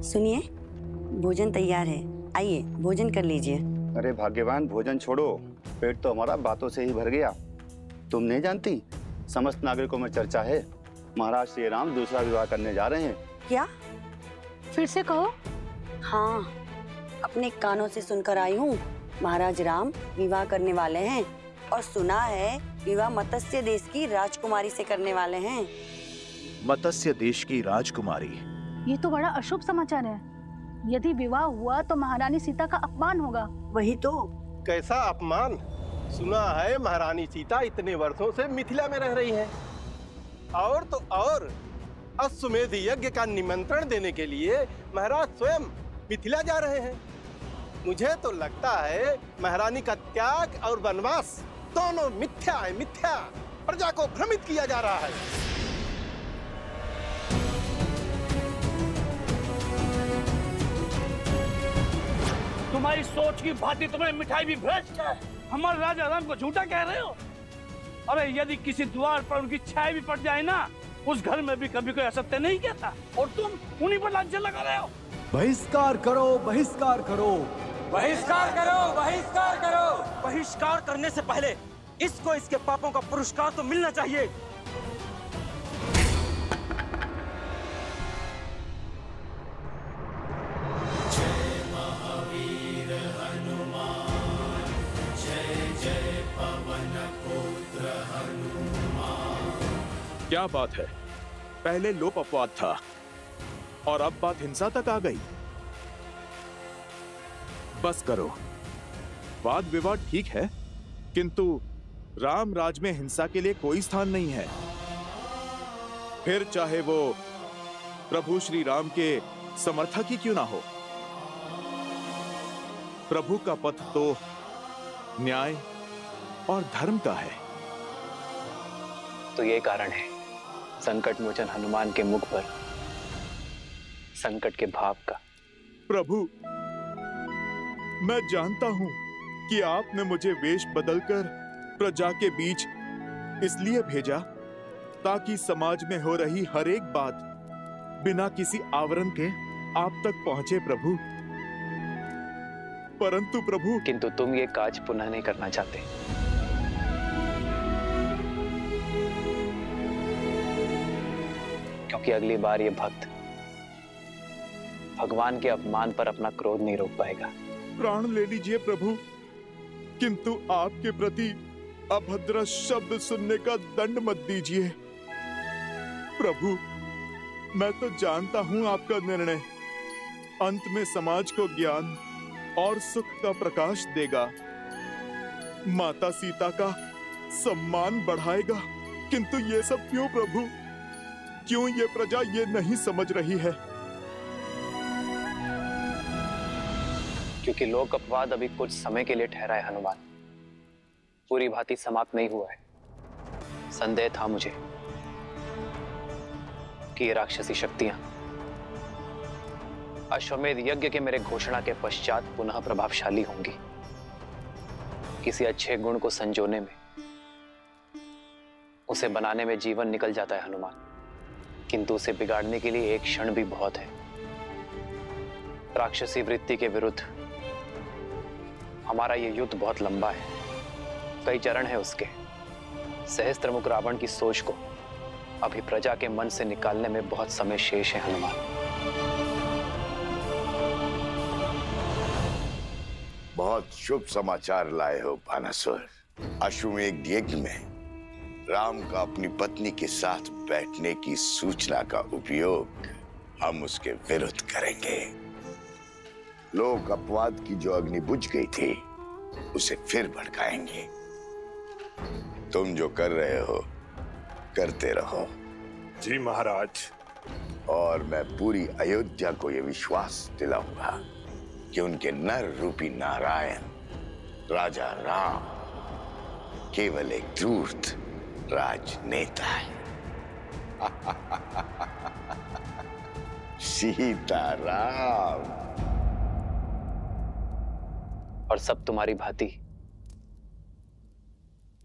सुनिए, भोजन तैयार है, आइए भोजन कर लीजिए। अरे भाग्यवान, भोजन छोड़ो, पेट तो हमारा बातों से ही भर गया। तुम नहीं जानती, समस्त नागरिकों में चर्चा है, महाराज श्री राम दूसरा विवाह करने जा रहे हैं। क्या? फिर से कहो। हाँ, अपने कानों से सुनकर आई हूँ, महाराज राम विवाह करने वाले हैं और सुना है विवाह मत्स्य देश की राजकुमारी से करने वाले हैं। मत्स्य देश की राजकुमारी? ये तो बड़ा अशुभ समाचार है। यदि विवाह हुआ तो महारानी सीता का अपमान होगा। वही तो। कैसा अपमान? सुना है महारानी सीता इतने वर्षों से मिथिला में रह रही हैं। और तो और अश्वमेध यज्ञ का निमंत्रण देने के लिए महाराज स्वयं मिथिला जा रहे हैं। मुझे तो लगता है महारानी का त्याग और वनवास दोनों मिथ्या है, मिथ्या। प्रजा को भ्रमित किया जा रहा है। तुम्हारी सोच की भांति तुम्हें मिठाई भी भ्रष्ट है। हमारे राजा राम को झूठा कह रहे हो? अरे यदि किसी द्वार पर उनकी छाया भी पड़ जाए ना, उस घर में भी कभी कोई असत्य नहीं कहता, और तुम उन्हीं पर लांछन लगा रहे हो। बहिष्कार करो, बहिष्कार करो, बहिष्कार करो, बहिष्कार करो। बहिष्कार करने से पहले इसको इसके पापों का पुरस्कार तो मिलना चाहिए। क्या बात है, पहले लोप अपवाद था और अब बात हिंसा तक आ गई। बस करो, वाद विवाद ठीक है, किंतु राम राज में हिंसा के लिए कोई स्थान नहीं है। फिर चाहे वो प्रभु श्री राम के समर्थक ही क्यों ना हो। प्रभु का पथ तो न्याय और धर्म का है। तो ये कारण है संकट मोचन हनुमान के मुख पर संकट के भाव का। प्रभु, मैं जानता हूं कि आपने मुझे वेश बदलकर प्रजा के बीच इसलिए भेजा ताकि समाज में हो रही हर एक बात बिना किसी आवरण के आप तक पहुंचे प्रभु। परंतु प्रभु, किंतु तुम ये काज पुनः नहीं करना चाहते। क्योंकि अगली बार ये भक्त भगवान के अपमान पर अपना क्रोध नहीं रोक पाएगा। प्राण ले लीजिए प्रभु, किंतु आपके प्रति अभद्र शब्द सुनने का दंड मत दीजिए। प्रभु, मैं तो जानता हूं आपका निर्णय अंत में समाज को ज्ञान और सुख का प्रकाश देगा, माता सीता का सम्मान बढ़ाएगा। किंतु ये सब क्यों प्रभु? क्यों ये प्रजा ये नहीं समझ रही है? क्योंकि लोक अपवाद अभी कुछ समय के लिए ठहरा है हनुमान, पूरी भांति समाप्त नहीं हुआ है। संदेह था मुझे कि ये राक्षसी शक्तियां अश्वमेध यज्ञ के मेरे घोषणा के पश्चात पुनः प्रभावशाली होंगी। किसी अच्छे गुण को संजोने में, उसे बनाने में जीवन निकल जाता है हनुमान, किंतु उसे बिगाड़ने के लिए एक क्षण भी बहुत है। राक्षसी वृत्ति के विरुद्ध हमारा ये युद्ध बहुत लंबा है, कई चरण है उसके। सहस्त्रमुख रावण की सोच को अभी प्रजा के मन से निकालने में बहुत समय शेष है हनुमान। बहुत शुभ समाचार लाए हो भानासुर। अश्वमेध यज्ञ में राम का अपनी पत्नी के साथ बैठने की सूचना का उपयोग हम उसके विरुद्ध करेंगे। लोक अपवाद की जो अग्नि बुझ गई थी उसे फिर भड़काएंगे। तुम जो कर रहे हो करते रहो। जी महाराज। और मैं पूरी अयोध्या को यह विश्वास दिलाऊंगा कि उनके नर रूपी नारायण राजा राम केवल एक धूर्त राजनेता है। सीताराम। और सब तुम्हारी भांति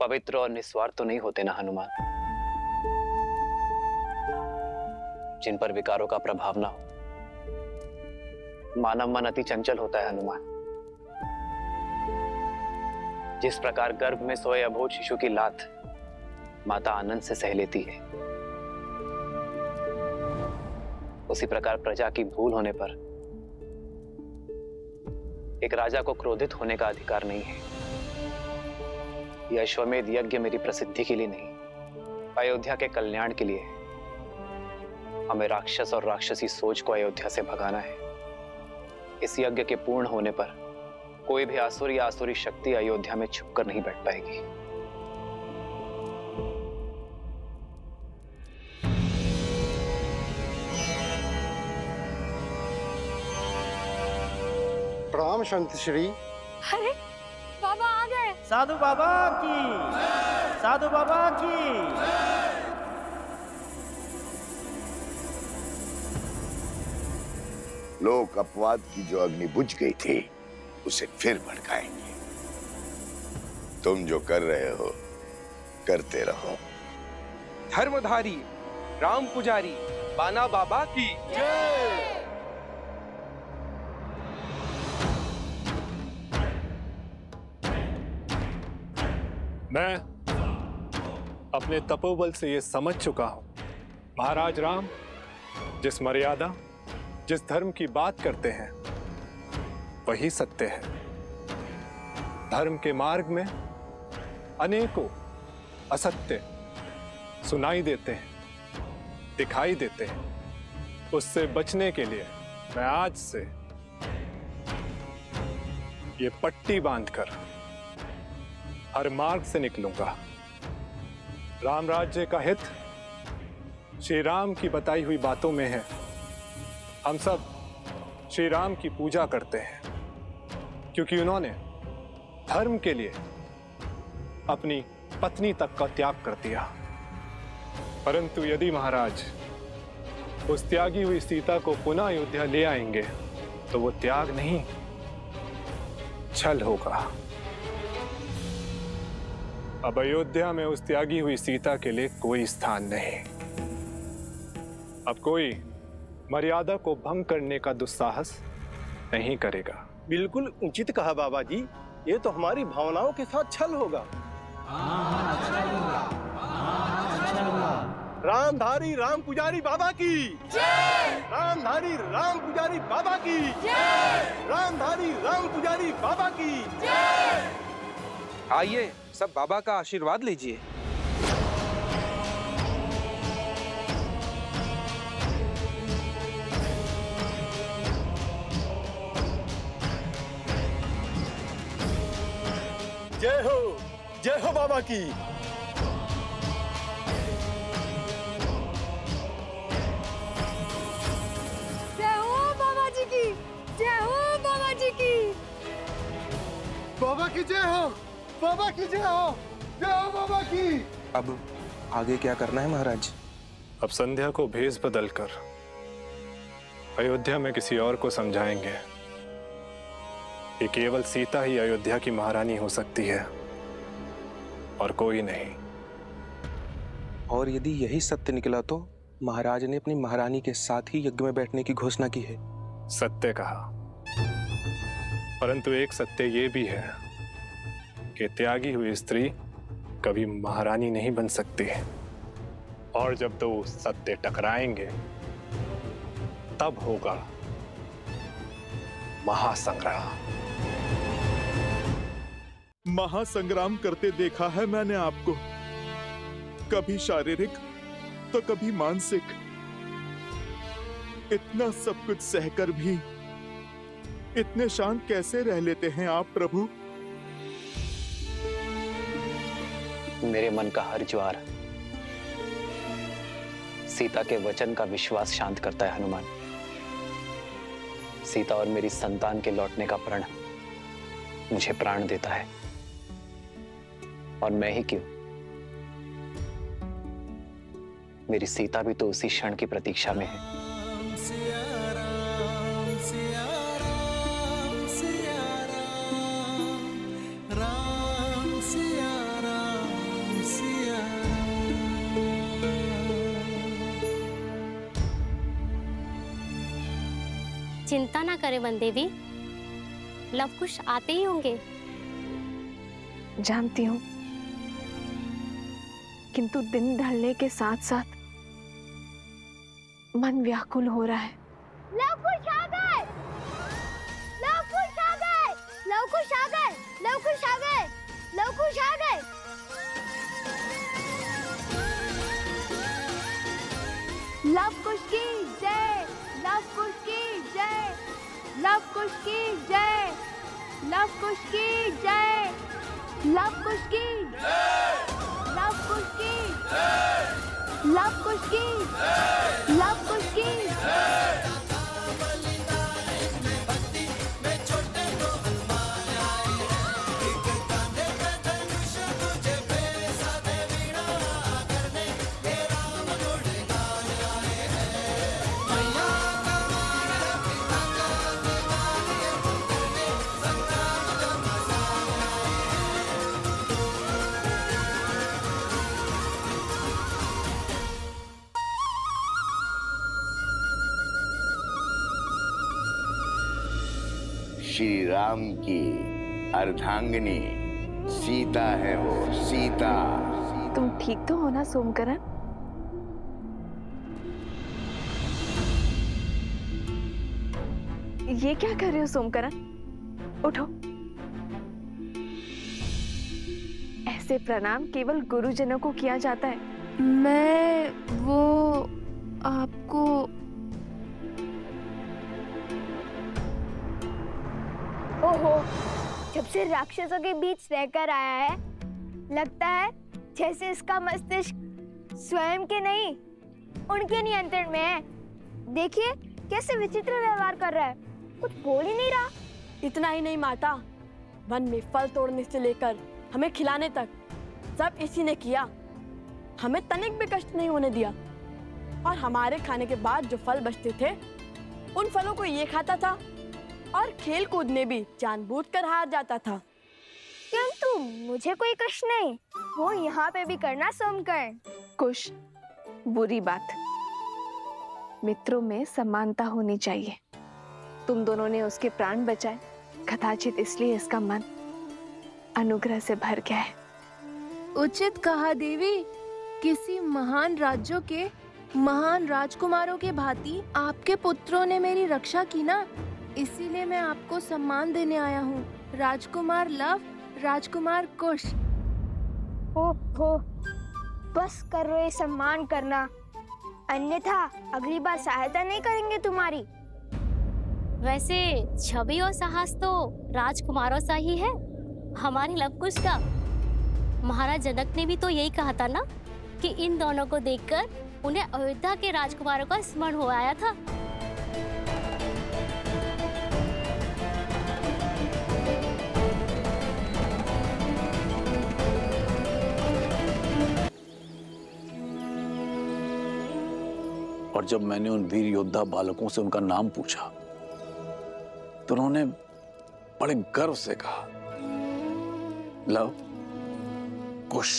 पवित्र और निस्वार्थ तो नहीं होते ना हनुमान, जिन पर विकारों का प्रभाव ना हो। मानव मन अति चंचल होता है हनुमान। जिस प्रकार गर्भ में सोए अबोध शिशु की लात माता आनंद से सह लेती है, उसी प्रकार प्रजा की भूल होने पर एक राजा को क्रोधित होने का अधिकार नहीं है। यह अश्वमेध यज्ञ मेरी प्रसिद्धि के लिए नहीं, अयोध्या के कल्याण के लिए है। हमें राक्षस और राक्षसी सोच को अयोध्या से भगाना है। इस यज्ञ के पूर्ण होने पर कोई भी आसुर या आसुरी शक्ति अयोध्या में छुपकर नहीं बैठ पाएगी। प्रणाम संत श्री। अरे बाबा आ गए। साधु बाबा की, साधु बाबा की। लोग अपवाद की जो अग्नि बुझ गई थी उसे फिर भड़काएंगे। तुम जो कर रहे हो करते रहो। धर्मधारी राम पुजारी बाना बाबा की जय। मैं अपने तपोबल से ये समझ चुका हूं, महाराज राम जिस मर्यादा, जिस धर्म की बात करते हैं वही सत्य है। धर्म के मार्ग में अनेकों असत्य सुनाई देते हैं, दिखाई देते हैं। उससे बचने के लिए मैं आज से ये पट्टी बांधकर हर मार्ग से निकलूंगा। राम राज्य का हित श्री राम की बताई हुई बातों में है। हम सब श्री राम की पूजा करते हैं क्योंकि उन्होंने धर्म के लिए अपनी पत्नी तक का त्याग कर दिया। परंतु यदि महाराज उस त्यागी हुई सीता को पुनः अयोध्या ले आएंगे तो वो त्याग नहीं, छल होगा। अब अयोध्या में उस त्यागी हुई सीता के लिए कोई स्थान नहीं। अब कोई मर्यादा को भंग करने का दुस्साहस नहीं करेगा। बिल्कुल उचित कहा बाबा जी। ये तो हमारी भावनाओं के साथ छल होगा। रामधारी राम पुजारी बाबा की जय। रामधारी राम पुजारी बाबा की जय। रामधारी राम पुजारी बाबा की जय। आइए सब बाबा का आशीर्वाद लीजिए। जय हो बाबा की। जय हो बाबा जी की, जय हो बाबा जी की। बाबा की जय हो, बाबा की जय हो, जय हो बाबा की। अब आगे क्या करना है महाराज? अब संध्या को भेष बदलकर अयोध्या में किसी और को समझाएंगे कि केवल सीता ही अयोध्या की महारानी हो सकती है और कोई नहीं। और यदि यही सत्य निकला तो महाराज ने अपनी महारानी के साथ ही यज्ञ में बैठने की घोषणा की है। सत्य कहा, परंतु एक सत्य ये भी है कि त्यागी हुई स्त्री कभी महारानी नहीं बन सकती। और जब दो सत्य टकराएंगे तब होगा महासंग्राम। महासंग्राम करते देखा है मैंने आपको, कभी शारीरिक तो कभी मानसिक। इतना सब कुछ सहकर भी इतने शांत कैसे रह लेते हैं आप प्रभु? मेरे मन का हर ज्वार सीता के वचन का विश्वास शांत करता है हनुमान। सीता और मेरी संतान के लौटने का प्रण मुझे प्राण देता है। और मैं ही क्यों, मेरी सीता भी तो उसी क्षण की प्रतीक्षा में है। चिंता ना करें वन देवी, लव कुश आते ही होंगे। जानती हूँ, किंतु दिन ढलने के साथ साथ मन व्याकुल हो रहा है। लव कुश आ गए, लव कुश आ गए, लव कुश आ गए, लव कुश आ गए, लव कुश आ गए। लव कुश की जय, लव कुश की जय, लव कुश की जय, लव कुश की जय, लव कुश की जय, लव कुश की जय, लव कुश की जय, लव कुश की जय। श्री राम की अर्धांगिनी सीता है वो, सीता। तुम ठीक तो हो ना सोमकरण? ये क्या कर रहे हो सोमकरण? उठो। ऐसे प्रणाम केवल गुरुजनों को किया जाता है। मैं वो आपको ओहो, जब से राक्षसों के बीच रहकर आया है, लगता है जैसे इसका मस्तिष्क स्वयं के नहीं, उनके नियंत्रण में है। देखिए कैसे विचित्र व्यवहार कर रहा है, कुछ बोल ही नहीं रहा। इतना ही नहीं माता, वन में फल तोड़ने से लेकर हमें खिलाने तक सब इसी ने किया। हमें तनिक भी कष्ट नहीं होने दिया, और हमारे खाने के बाद जो फल बचते थे उन फलों को ये खाता था, और खेल कूद में भी जानबूझकर हार जाता था। किंतु मुझे कोई कष्ट नहीं, वो यहाँ पे भी करना सोमकर्ण। कुश, बुरी बात। मित्रों में समानता होनी चाहिए। तुम दोनों ने उसके प्राण बचाए, कदाचित इसलिए इसका मन अनुग्रह से भर गया है। उचित कहा देवी। किसी महान राज्यों के महान राजकुमारों के भांति आपके पुत्रों ने मेरी रक्षा की ना, इसीलिए मैं आपको सम्मान देने आया हूँ। राजकुमार लव, राजकुमार कुश। हो, बस करो ये सम्मान करना, अन्यथा अगली बार सहायता नहीं करेंगे तुम्हारी। वैसे छवि और साहस तो राजकुमारों सा ही है, हमारे लव कुश का। महाराज जनक ने भी तो यही कहा था ना कि इन दोनों को देखकर उन्हें अयोध्या के राजकुमारों का स्मरण हो आया था। और जब मैंने उन वीर योद्धा बालकों से उनका नाम पूछा तो उन्होंने बड़े गर्व से कहा, लव कुश।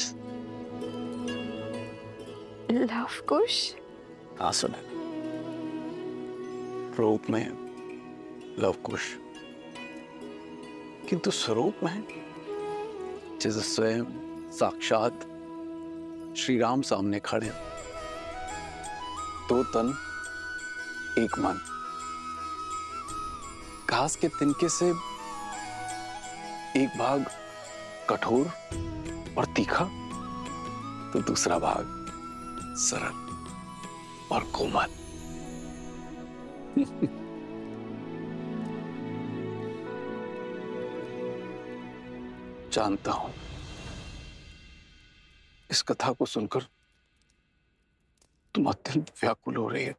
लव कुश? हाँ सुने, रूप में लव कुश, किंतु स्वरूप में जैसे स्वयं साक्षात श्री राम सामने खड़े, दो तन एक मन। घास के तिनके से एक भाग कठोर और तीखा, तो दूसरा भाग सरल और कोमल। जानता हूं इस कथा को सुनकर तुम अत्यंत व्याकुल हो रही है,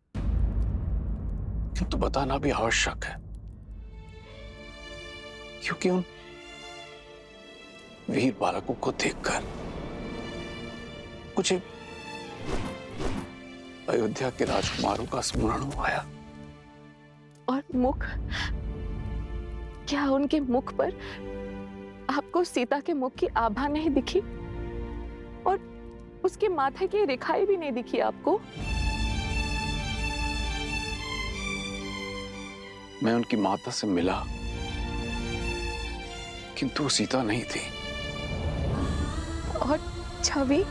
किंतु बताना भी आवश्यक है, क्योंकि उन वीर बालकों को देखकर मुझे अयोध्या के राजकुमारों का स्मरण आया। और मुख, क्या उनके मुख पर आपको सीता के मुख की आभा नहीं दिखी? और उसके माथे की रेखाएं भी नहीं दिखी आपको? मैं उनकी माता से मिला, किंतु वो सीता नहीं थी। और छवि,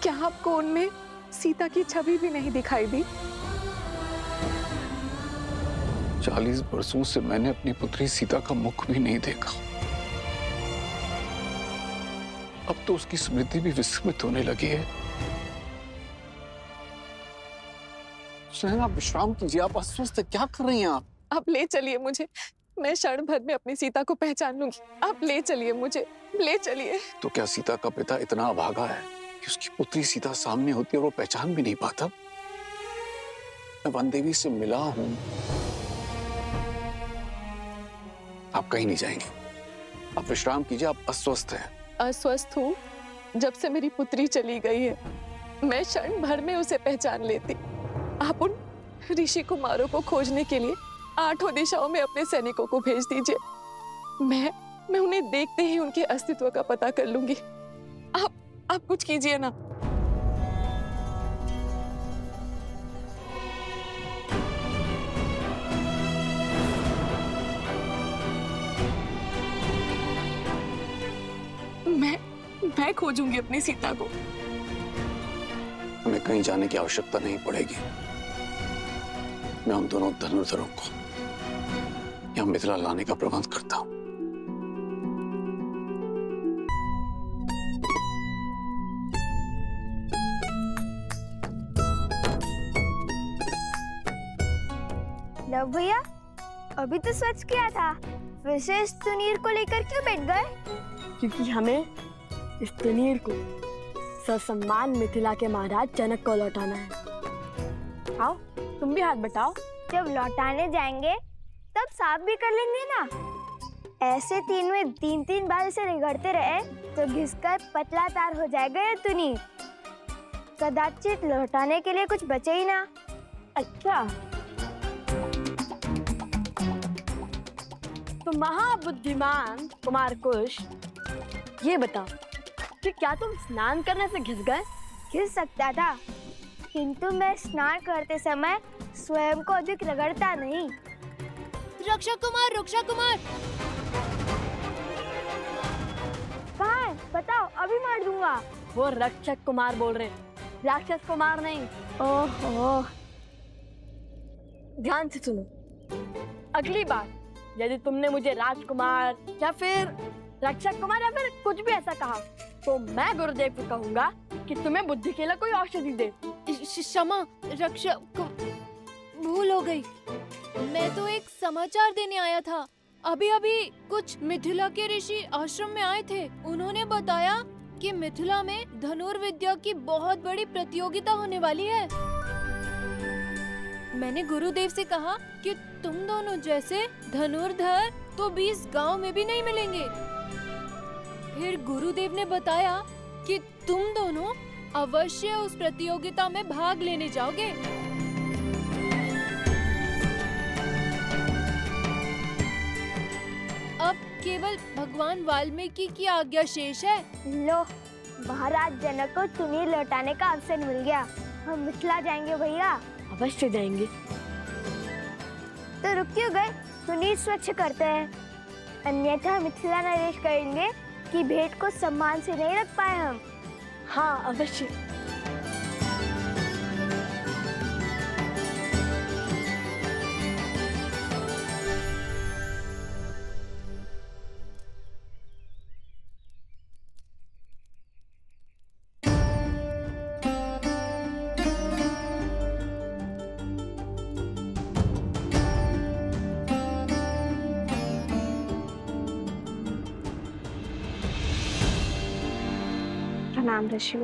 क्या आपको उनमें सीता की छवि भी नहीं दिखाई दी? 40 वर्षों से मैंने अपनी पुत्री सीता का मुख भी नहीं देखा। अब तो उसकी स्मृति भी विस्मृत होने लगी है। सुनैना, आप विश्राम कीजिए, आप अस्वस्थ हैं, क्या कर रही हैं आप? आप ले चलिए मुझे, मैं क्षण भर में अपनी सीता को पहचान लूंगी। आप ले चलिए मुझे, ले चलिए। तो क्या सीता का पिता इतना अभागा है कि उसकी पुत्री सीता सामने होती है और वो पहचान भी नहीं पाता? मैं वन देवी से मिला हूं। आप कहीं नहीं जाएंगे, आप विश्राम कीजिए, आप अस्वस्थ हैं। अस्वस्थ हूँ? जब से मेरी पुत्री चली गई है, मैं क्षण भर में उसे पहचान लेती। आप उन ऋषि कुमारों को खोजने के लिए 8 दिशाओं में अपने सैनिकों को भेज दीजिए। मैं उन्हें देखते ही उनके अस्तित्व का पता कर लूंगी। आप कुछ कीजिए ना। मैं खोजूंगी अपनी सीता को। हमें कहीं जाने की आवश्यकता नहीं पड़ेगी। मैं उन दोनों धनुर्धरों को यहाँ मिथिला लाने का प्रबंध करता हूँ। लव भैया, अभी तो स्वच्छ किया था, विशेष तुनीर को लेकर क्यों बैठ गए? क्योंकि हमें इस तुनीर को ससम्मान मिथिला के महाराज जनक को लौटाना है। आओ, तुम भी हाथ बटाओ। जब लौटाने जाएंगे तब साफ भी कर लेंगे ना। ऐसे 3 में 3 बार इसे रगड़ते रहे तो घिसकर पतला तार हो जाएगा ये तुनीर। कदाचित लौटाने के लिए कुछ बचे ही ना। अच्छा, तो महाबुद्धिमान कुमार कुश, ये बताओ कि क्या तुम स्नान करने से घिस गए? घिस सकता था, किंतु मैं स्नान करते समय स्वयं को अधिक रगड़ता नहीं। रक्षा कुमार, रक्षा कुमार, कहाँ है? बताओ, अभी मार दूंगा। वो रक्षक कुमार बोल रहे, राक्षस कुमार नहीं। ओहो, ध्यान से सुनो। अगली बार यदि तुमने मुझे राजकुमार या फिर रक्षक कुमार या फिर कुछ भी ऐसा कहा तो मैं गुरुदेव को कहूंगा कि तुम्हें बुद्धि के लिए कोई औषधि दे। क्षमा रक्षक, भूल हो गई। मैं तो एक समाचार देने आया था। अभी अभी कुछ मिथिला के ऋषि आश्रम में आए थे। उन्होंने बताया कि मिथिला में धनुर्विद्या की बहुत बड़ी प्रतियोगिता होने वाली है। मैंने गुरुदेव से कहा कि तुम दोनों जैसे धनुर्धर तो 20 गांव में भी नहीं मिलेंगे। फिर गुरुदेव ने बताया कि तुम दोनों अवश्य उस प्रतियोगिता में भाग लेने जाओगे। अब केवल भगवान वाल्मीकि की आज्ञा शेष है। लो, महाराज जनक को तुनीर लौटाने का अवसर मिल गया। हम मिथिला जाएंगे भैया। अवश्य जाएंगे। तो रुक क्यों गए? तुनीर स्वच्छ करते हैं, अन्यथा मिथिला नरेश कहेंगे कि भेंट को सम्मान से नहीं रख पाए हम। हाँ, अवश्य। प्रणाम ऋषि।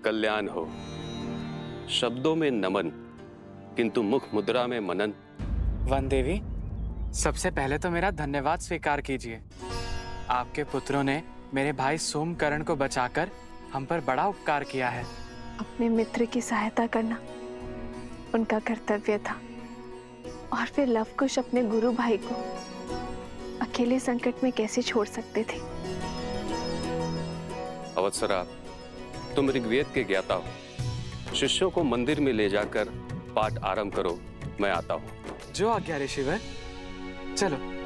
कल्याण हो। शब्दों में नमन, किंतु मुख मुद्रा में मनन। वन देवी, सबसे पहले तो मेरा धन्यवाद स्वीकार कीजिए। आपके पुत्रों ने मेरे भाई सोमकर्ण को बचाकर हम पर बड़ा उपकार किया है। अपने मित्र की सहायता करना उनका कर्तव्य था, और फिर लवकुश अपने गुरु भाई को अकेले संकट में कैसे छोड़ सकते थे। अवत्सरा, तुम ऋग्वेद के ज्ञाता हो। शिष्यों को मंदिर में ले जाकर पाठ आरंभ करो, मैं आता हूँ। जो आज्ञा ऋषिवर। चलो।